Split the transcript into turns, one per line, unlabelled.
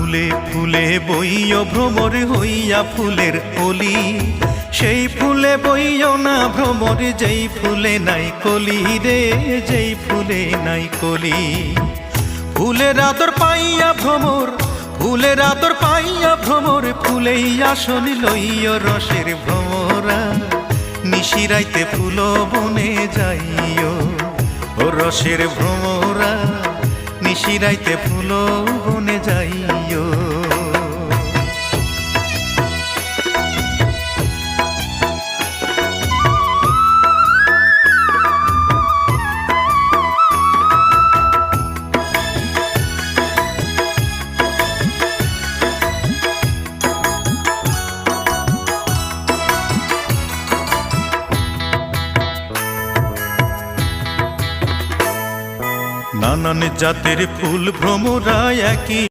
ফুলে ফুলে বইও ভ্রমর হইয়া ফুলের কলি, সেই ফুলে বইও না ভ্রমর যেই ফুলে নাই কলি রে, যেই ফুলে নাই কলি। ফুলের আদর পাইয়া ভ্রমর, ফুলের আদর পাইয়া ভ্রমর, ফুলেই আসন লইয় রসের ভ্রমরা, নিশিরাইতে ফুল বনে যাইও ও রসের ভ্রমরা, নিশিরাইতে ফুল বনে যাইও। নানান জাতের ফুল ভ্রমরা একই